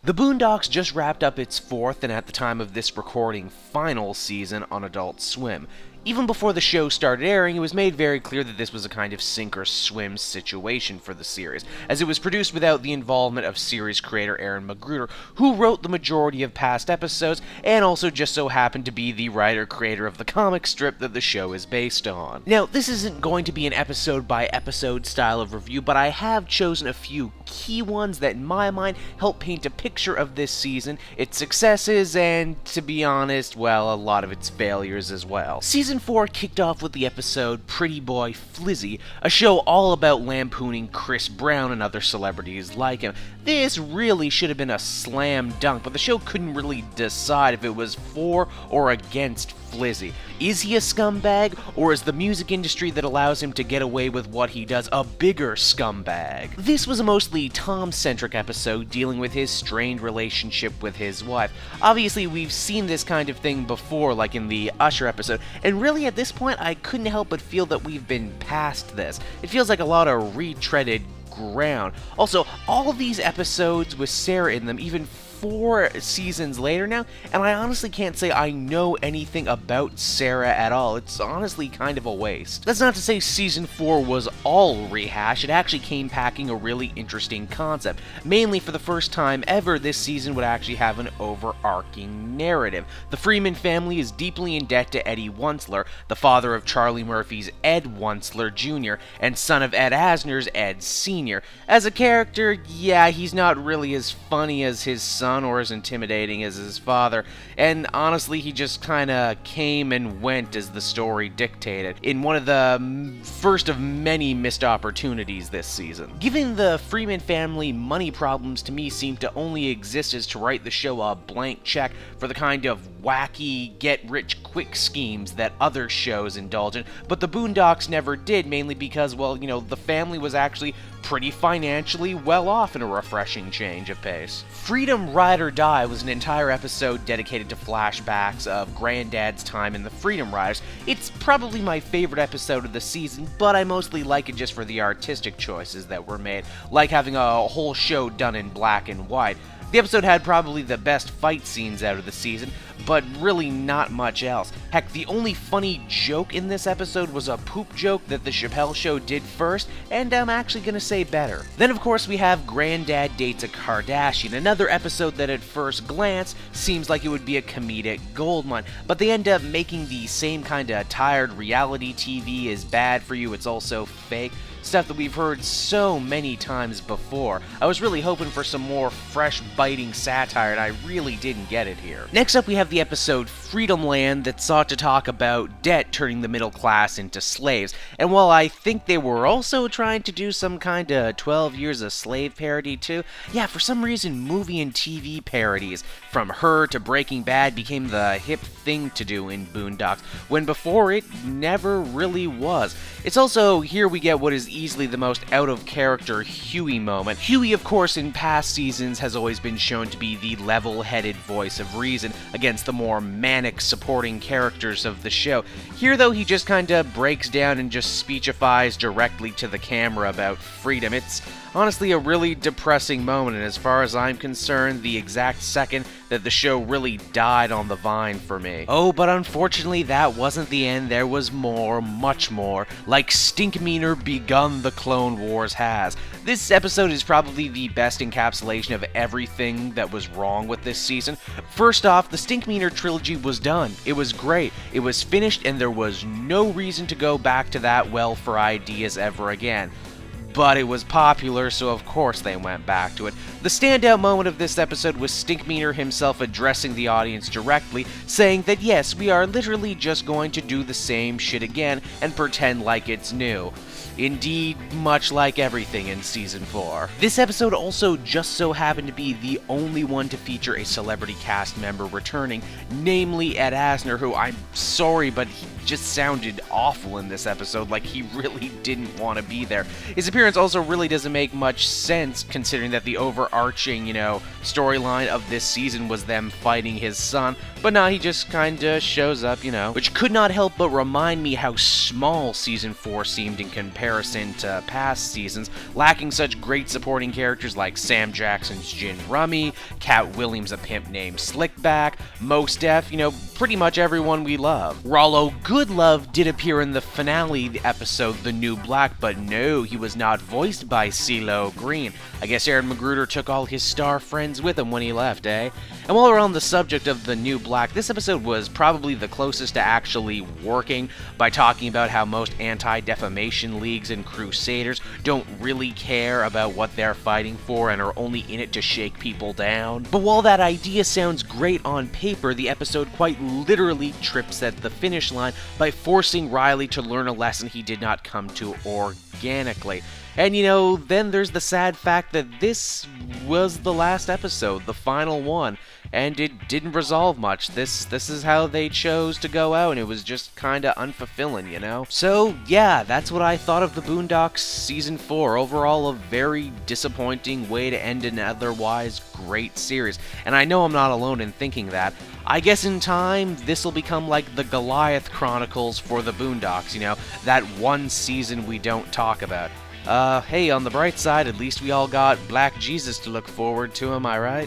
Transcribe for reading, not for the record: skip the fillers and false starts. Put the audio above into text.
The Boondocks just wrapped up its fourth and, at the time of this recording, final season on Adult Swim. Even before the show started airing, it was made very clear that this was a kind of sink-or-swim situation for the series, as it was produced without the involvement of series creator Aaron McGruder, who wrote the majority of past episodes, and also just so happened to be the writer-creator of the comic strip that the show is based on. Now, this isn't going to be an episode-by-episode style of review, but I have chosen a few key ones that, in my mind, help paint a picture of this season, its successes, and, to be honest, well, a lot of its failures as well. Season 4 kicked off with the episode Pretty Boy Flizzy, a show all about lampooning Chris Brown and other celebrities like him. This really should have been a slam dunk, but the show couldn't really decide if it was for or against Flizzy. Is he a scumbag, or is the music industry that allows him to get away with what he does a bigger scumbag? This was a mostly Tom-centric episode dealing with his strained relationship with his wife. Obviously, we've seen this kind of thing before, like in the Usher episode, and really at this point, I couldn't help but feel that we've been past this. It feels like a lot of retreaded ground. Also, all of these episodes with Sarah in them, even 4 seasons later now, and I honestly can't say I know anything about Sarah at all. It's honestly kind of a waste. That's not to say season 4 was all rehash. It actually came packing a really interesting concept. Mainly for the first time ever, this season would actually have an overarching narrative. The Freeman family is deeply in debt to Eddie Wuncler, the father of Charlie Murphy's Ed Wuncler Jr., and son of Ed Asner's Ed Sr. As a character, yeah, he's not really as funny as his son or as intimidating as his father, and honestly, he just kinda came and went as the story dictated, in one of the first of many missed opportunities this season. Giving the Freeman family money problems to me seem to only exist as to write the show a blank check for the kind of wacky, get-rich-quick schemes that other shows indulge in, but the Boondocks never did, mainly because, well, you know, the family was actually pretty financially well off in a refreshing change of pace. Freedom Ride or Die was an entire episode dedicated to flashbacks of Grandad's time in the Freedom Riders. It's probably my favorite episode of the season, but I mostly like it just for the artistic choices that were made, like having a whole show done in black and white. The episode had probably the best fight scenes out of the season, but really not much else. Heck, the only funny joke in this episode was a poop joke that the Chappelle Show did first, and I'm actually gonna say better. Then of course we have Grandad Dates a Kardashian, another episode that at first glance seems like it would be a comedic goldmine, but they end up making the same kinda tired reality TV is bad for you, it's also fake. Stuff that we've heard so many times before. I was really hoping for some more fresh, biting satire, and I really didn't get it here. Next up, we have the episode Freedom Land that sought to talk about debt turning the middle class into slaves. And while I think they were also trying to do some kind of 12 Years a Slave parody too, yeah, for some reason movie and TV parodies, from Her to Breaking Bad, became the hip thing to do in Boondocks, when before it never really was. It's also here we get what is easily the most out-of-character Huey moment. Huey, of course, in past seasons has always been shown to be the level-headed voice of reason against the more manic supporting characters of the show. Here, though, he just kinda breaks down and just speechifies directly to the camera about freedom. It's honestly a really depressing moment, and as far as I'm concerned, the exact second that the show really died on the vine for me. Oh, but unfortunately that wasn't the end. There was more, much more, like Stinkmeaner begun the Clone Wars has. This episode is probably the best encapsulation of everything that was wrong with this season. First off, the Stinkmeaner trilogy was done. It was great. It was finished, and there was no reason to go back to that well for ideas ever again. But it was popular, so of course they went back to it. The standout moment of this episode was Stinkmeaner himself addressing the audience directly, saying that yes, we are literally just going to do the same shit again and pretend like it's new. Indeed, much like everything in Season 4. This episode also just so happened to be the only one to feature a celebrity cast member returning, namely Ed Asner, who, I'm sorry, but he just sounded awful in this episode, like he really didn't want to be there. His appearance also really doesn't make much sense, considering that the overarching, storyline of this season was them fighting his son, but now he just kinda shows up, which could not help but remind me how small Season 4 seemed in comparison comparison to past seasons, lacking such great supporting characters like Sam Jackson's Gin Rummy, Cat Williams' A Pimp Named Slickback, Mos Def, pretty much everyone we love. Rollo Goodlove did appear in the finale episode The New Black, but no, he was not voiced by CeeLo Green. I guess Aaron Magruder took all his star friends with him when he left, eh? And while we're on the subject of The New Black, this episode was probably the closest to actually working by talking about how most anti-defamation leagues and crusaders don't really care about what they're fighting for and are only in it to shake people down. But while that idea sounds great on paper, the episode quite literally trips at the finish line by forcing Riley to learn a lesson he did not come to organically. And then there's the sad fact that this was the last episode, the final one, and it didn't resolve much. This is how they chose to go out, and it was just kinda unfulfilling, So, yeah, that's what I thought of the Boondocks Season 4. Overall, a very disappointing way to end an otherwise great series. And I know I'm not alone in thinking that. I guess in time, this will become like the Goliath Chronicles for the Boondocks, that one season we don't talk about. Hey, on the bright side, at least we all got Black Jesus to look forward to, am I right?